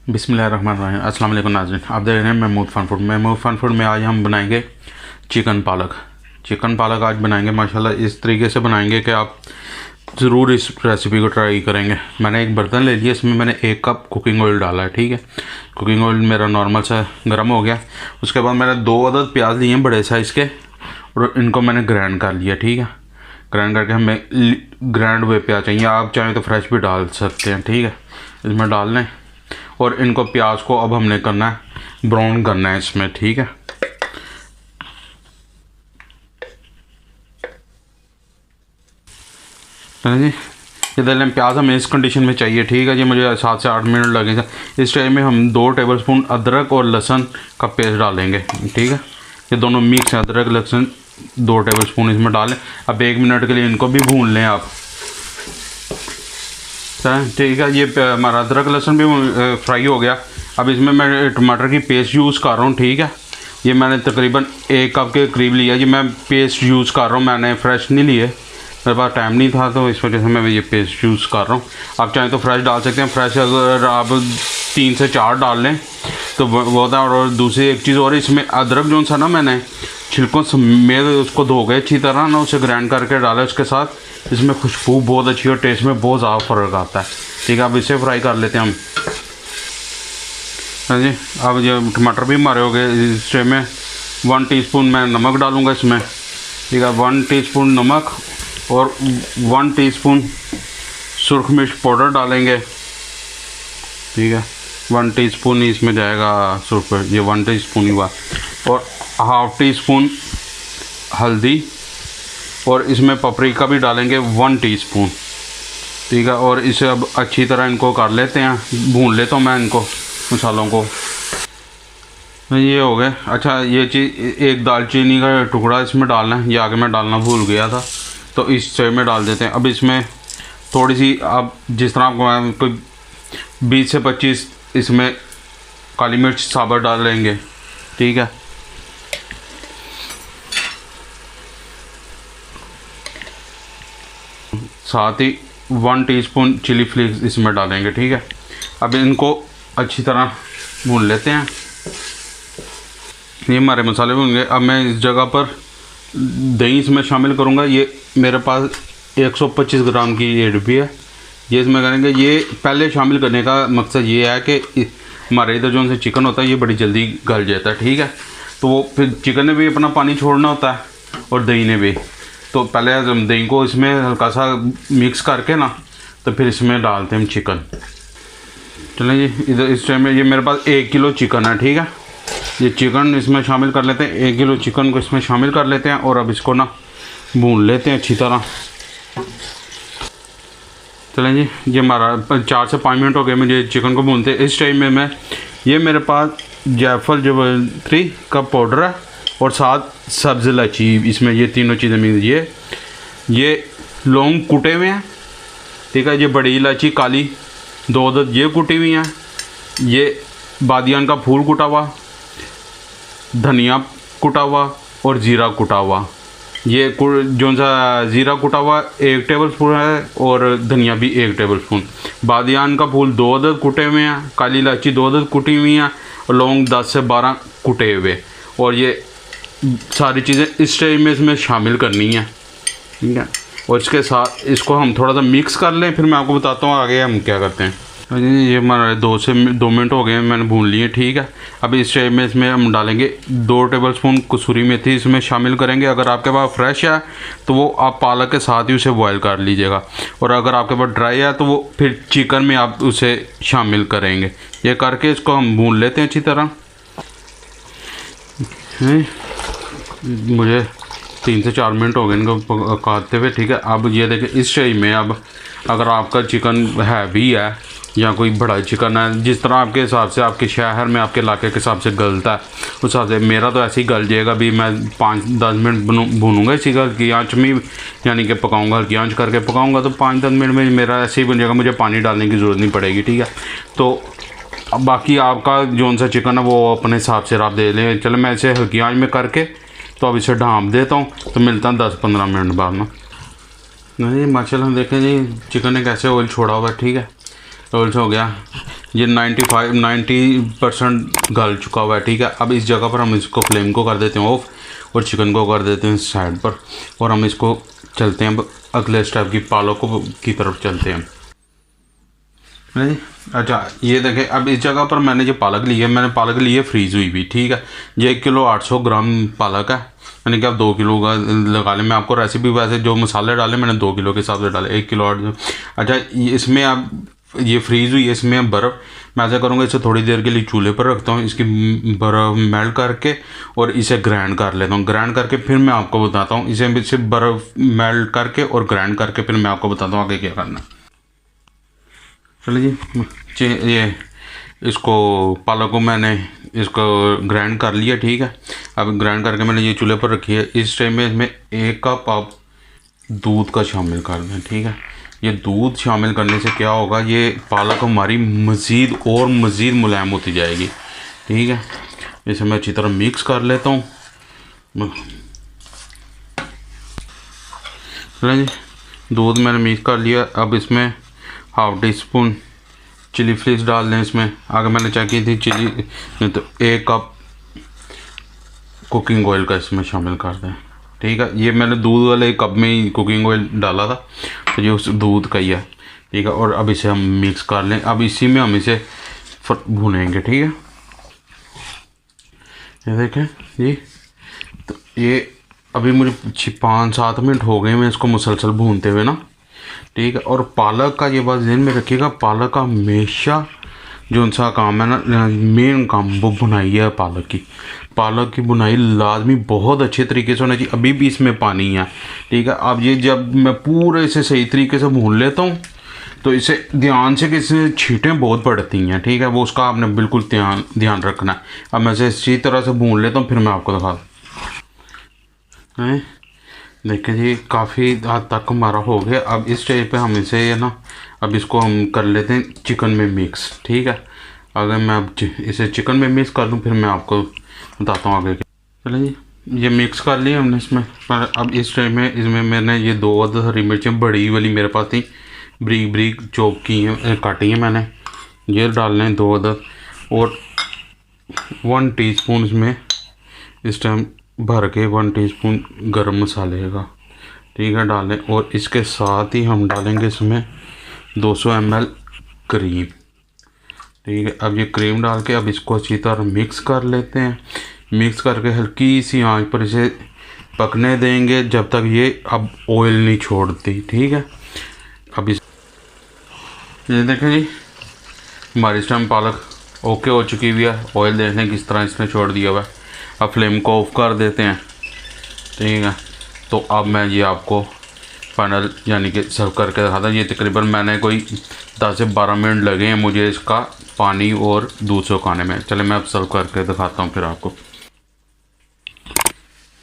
बिस्मिल्लाहिर्रहमानिर्रहीम। अस्सलाम वालेकुम नाज़रीन, आप देख रहे हैं महमूद फ़न फूड। महमूद फ़न फूड में आज हम बनाएंगे चिकन पालक। चिकन पालक आज बनाएंगे माशाल्लाह इस तरीके से बनाएंगे कि आप ज़रूर इस रेसिपी को ट्राई करेंगे। मैंने एक बर्तन ले लिया, इसमें मैंने 1 कप कुकिंग ऑयल डाला है। ठीक है, कुकिंग ऑयल मेरा नॉर्मल सा गर्म हो गया। उसके बाद मैंने 2 अदद प्याज लिए हैं बड़े साइज़ के, और इनको मैंने ग्राइंड कर लिया। ठीक है, ग्राइंड करके हमें ग्राइंड हुए प्याज चाहिए, आप चाहें तो फ्रेश भी डाल सकते हैं। ठीक है, इसमें डाल लें और इनको प्याज को अब हमने करना है ब्राउन करना है इसमें। ठीक है, जी ये देख लें प्याज हमें इस कंडीशन में चाहिए। ठीक है जी, मुझे 7 से 8 मिनट लगेगा। इस टाइम में हम 2 टेबलस्पून अदरक और लहसुन का पेस्ट डालेंगे। ठीक है, ये दोनों मिक्स है, अदरक लहसुन 2 टेबलस्पून इसमें डालें। अब 1 मिनट के लिए इनको भी भून लें आप। ठीक है, ये हमारा अदरक लहसुन भी फ्राई हो गया। अब इसमें मैं टमाटर की पेस्ट यूज़ कर रहा हूँ। ठीक है, ये मैंने तकरीबन 1 कप के करीब लिया जी। मैं पेस्ट यूज़ कर रहा हूँ, मैंने फ्रेश नहीं लिए, मेरे पास टाइम नहीं था तो इस वजह से मैं ये पेस्ट यूज़ कर रहा हूँ। आप चाहें तो फ्रेश डाल सकते हैं। फ्रेश अगर आप 3 से 4 डाल लें तो वो था। और दूसरी एक चीज़ और, इसमें अदरक जो सा ना मैंने छिलकों समेत उसको धो गए अच्छी तरह ना, उसे ग्राइंड करके डाला उसके साथ। इसमें खुशबू बहुत अच्छी और टेस्ट में बहुत ज़्यादा फ़र्क आता है। ठीक है, अब इसे फ्राई कर लेते हैं हम। हाँ जी, अब ये टमाटर भी हमारे हो गए। इस टाइम में 1 टीस्पून मैं नमक डालूँगा इसमें। ठीक है, 1 टीस्पून नमक और 1 टीस्पून सुरख मिर्च पाउडर डालेंगे। ठीक है, 1 टीस्पून ही इसमें जाएगा सुरख मिर्च, ये 1 टीस्पून ही हुआ। और ½ टीस्पून हल्दी, और इसमें पपरिका भी डालेंगे 1 टीस्पून। ठीक है, और इसे अब अच्छी तरह इनको कर लेते हैं, भून लेता हूँ मैं इनको मसालों को। ये हो गए। अच्छा, ये चीज़ एक दालचीनी का टुकड़ा इसमें डालना है, ये आगे मैं डालना भूल गया था, तो इस चाय में डाल देते हैं। अब इसमें थोड़ी सी आप जिस तरह आपको कोई 20 से 25 इसमें काली मिर्च साबुत डाल लेंगे। ठीक है, साथ ही 1 टीस्पून चिली फ्लेक्स इसमें डालेंगे। ठीक है, अब इनको अच्छी तरह भून लेते हैं। ये हमारे मसाले भून गए। अब मैं इस जगह पर दही इसमें शामिल करूँगा। ये मेरे पास 125 ग्राम की ये डिब्बी है, ये इसमें करेंगे। ये पहले शामिल करने का मकसद ये है कि हमारे इधर जो से चिकन होता है ये बड़ी जल्दी गल जाता है। ठीक है, तो वो फिर चिकन ने भी अपना पानी छोड़ना होता है और दही ने भी, तो पहले हम दही को इसमें हल्का सा मिक्स करके ना, तो फिर इसमें डालते हैं हम चिकन। चलें जी, इधर इस टाइम में ये मेरे पास 1 किलो चिकन है। ठीक है, ये चिकन इसमें शामिल कर लेते हैं। 1 किलो चिकन को इसमें शामिल कर लेते हैं और अब इसको ना भून लेते हैं अच्छी तरह। चलें जी, ये हमारा 4 से 5 मिनट हो गए मुझे चिकन को भूनते। इस टाइम में मैं ये मेरे पास जायफल जावित्री का पाउडर है और साथ सब्ज़ इलायची, इसमें ये तीनों चीज़ें मिल। ये लौंग कुटे हुए हैं। ठीक है, ये बड़ी इलायची काली 2 अदद ये कुटी हुई हैं। ये बादियान का फूल कुटा हुआ, धनिया कुटा हुआ और ज़ीरा कुटा हुआ। ये जो सा ज़ीरा कुटा हुआ 1 टेबलस्पून है और धनिया भी 1 टेबलस्पून। बादियान का फूल 2 अदद कुटे हुए हैं, काली इलायची 2 अदद कुटी हुई हैं और लौंग 10 से 12 कुटे हुए। और ये सारी चीज़ें इस टाइम में इसमें शामिल करनी है। ठीक है, और इसके साथ इसको हम थोड़ा सा मिक्स कर लें, फिर मैं आपको बताता हूँ आगे हम क्या करते हैं। ये हमारे 2 मिनट हो गए, मैंने भून लिए। ठीक है, अब इस टाइम में इसमें हम डालेंगे 2 टेबलस्पून कसूरी मेथी इसमें शामिल करेंगे। अगर आपके पास फ्रेश है तो वो आप पालक के साथ ही उसे बॉयल कर लीजिएगा, और अगर आपके पास ड्राई है तो वो फिर चिकन में आप उसे शामिल करेंगे। ये करके इसको हम भून लेते हैं अच्छी तरह। मुझे 3 से 4 मिनट हो गए इनको पकाते हुए। ठीक है, अब ये देखिए इस टाइम में अब अगर आपका चिकन हैवी है या कोई बड़ा चिकन है, जिस तरह आपके हिसाब से आपके शहर में आपके इलाके के हिसाब से गलता है उस हिसाब से, मेरा तो ऐसे ही गल जाएगा भी। मैं 5-10 मिनट भूनूंगा इसी हल्की आँच में, यानी कि पकाऊंगा, हल्की आँच करके पकाऊंगा, तो 5-10 मिनट में मेरा ऐसे ही बन जाएगा, मुझे पानी डालने की ज़रूरत नहीं पड़ेगी। ठीक है, तो अब बाकी आपका जो सा चिकन है वो अपने हिसाब से आप दे लें। चलो मैं इसे हल्की आँच में करके तो अब इसे ढाँप देता हूँ, तो मिलता है 10-15 मिनट बाद ना। नहीं माशाल्लाह देखें जी चिकन ने कैसे ऑयल छोड़ा हुआ है। ठीक है, ऑयल हो गया। ये 90% गल चुका हुआ है, ठीक है। अब इस जगह पर हम इसको फ्लेम को कर देते हैं ऑफ और चिकन को कर देते हैं साइड पर, और हम इसको चलते हैं अगले स्टेप की पालक की तरफ चलते हैं। नहीं, अच्छा ये देखें, अब इस जगह पर मैंने जो पालक ली है, मैंने पालक ली है फ्रीज़ हुई भी, ठीक है। ये 1 किलो 800 ग्राम पालक है, मैंने क्या 2 किलो का लगा लें। मैं आपको रेसिपी वैसे जो मसाले डाले मैंने 2 किलो के हिसाब से डाले, 1 किलो 800। अच्छा इसमें अब ये फ्रीज़ हुई है, इसमें अब बर्फ़ मैं ऐसा करूँगा, इसे थोड़ी देर के लिए चूल्हे पर रखता हूँ, इसकी बर्फ़ मेल्ट करके और इसे ग्राइंड कर लेता हूँ। ग्राइंड करके फिर मैं आपको बताता हूँ, इसे बर्फ़ मेल्ट करके और ग्राइंड करके फिर मैं आपको बताता हूँ आगे क्या करना है। चलिए जी, ये इसको पालक को मैंने इसको ग्राइंड कर लिया, ठीक है। अब ग्राइंड करके मैंने ये चूल्हे पर रखी है। इस टाइम में इसमें 1 कप आप दूध का शामिल कर दें, ठीक है। ये दूध शामिल करने से क्या होगा, ये पालक हमारी मज़ीद मुलायम होती जाएगी, ठीक है। इसे मैं अच्छी तरह मिक्स कर लेता हूँ। चलिए जी, दूध मैंने मिक्स कर लिया। अब इसमें half teaspoon chilli flakes डाल दें इसमें। आगे मैंने चेक की थी चिली, नहीं तो 1 कप कुकिंग ऑयल का इसमें शामिल कर दें, ठीक है। ये मैंने दूध वाले कप में ही कुकिंग ऑयल डाला था, तो ये उस दूध का ही है, ठीक है। और अब इसे हम मिक्स कर लें। अब इसी में हम इसे भूनेंगे, ठीक है। ये देखें जी, तो ये अभी मुझे 5-7 मिनट हो गए मैं इसको मुसलसल भूनते हुए ना, ठीक है। और पालक का ये बात ध्यान में रखिएगा, पालक का हमेशा जो सा काम है ना, मेन काम वो बुनाई है पालक की बुनाई लाजमी बहुत अच्छे तरीके से होना चाहिए। अभी भी इसमें पानी है, ठीक है। अब ये जब मैं पूरे इसे सही तरीके से भून लेता हूँ, तो इसे ध्यान से कि इससे छींटें बहुत पड़ती हैं, ठीक है, वो उसका आपने बिल्कुल ध्यान रखना है। अब मैं इसे इसी तरह से भून लेता हूँ, फिर मैं आपको दिखा दूँ। देखिए जी, काफ़ी हद तक हमारा हो गया। अब इस स्टेज पे हम इसे ना, अब इसको हम कर लेते हैं चिकन में मिक्स, ठीक है। अगर मैं अब इसे चिकन में मिक्स कर दूं, फिर मैं आपको बताता हूँ आगे। चलिए जी, ये मिक्स कर लिया हमने इसमें। पर अब इस स्टेज में इसमें मैंने ये 2 अदद हरी मिर्चें बड़ी वाली मेरे पास थी, ब्रीक ब्रीक चॉप की हैं, काटी हैं मैंने, ये डालने हैं 2 अदद। और 1 टीस्पून इसमें इस टाइम भर के 1 टीस्पून गरम मसाले का, ठीक है, डालें। और इसके साथ ही हम डालेंगे इसमें 200 ml क्रीम, ठीक है। अब ये क्रीम डाल के अब इसको अच्छी तरह मिक्स कर लेते हैं। मिक्स करके हल्की सी आंच पर इसे पकने देंगे जब तक ये अब ऑयल नहीं छोड़ती, ठीक है। अब ये देखें जी, हमारी इस टाइम पालक ओके हो चुकी हुई है। ऑयल देखने किस तरह इसने छोड़ दिया हुआ है। अब फ्लेम को ऑफ कर देते हैं, ठीक है। तो अब मैं ये आपको फाइनल यानी कि सर्व करके दिखाता हूँ। ये तकरीबन मैंने कोई 10 से 12 मिनट लगे हैं मुझे इसका पानी और दूध सुखाने में। चले मैं अब सर्व करके दिखाता हूँ फिर आपको।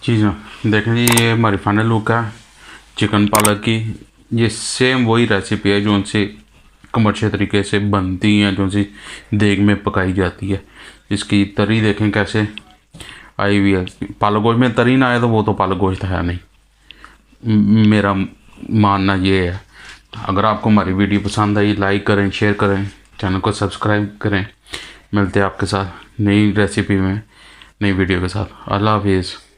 जी हाँ, देखें जी, ये हमारी फाइनल लुक है चिकन पालक की। ये सेम वही रेसिपी है जो उनसे कमर्शियल तरीके से बनती हैं, जो सी देग में पकाई जाती है। इसकी तरी देखें कैसे आई हुई है। पालक गोश्त में तरी ना आए तो वो तो पालक गोश्त है नहीं, मेरा मानना ये है। अगर आपको हमारी वीडियो पसंद आई, लाइक करें, शेयर करें, चैनल को सब्सक्राइब करें। मिलते हैं आपके साथ नई रेसिपी में, नई वीडियो के साथ। अल्लाह हाफिज़।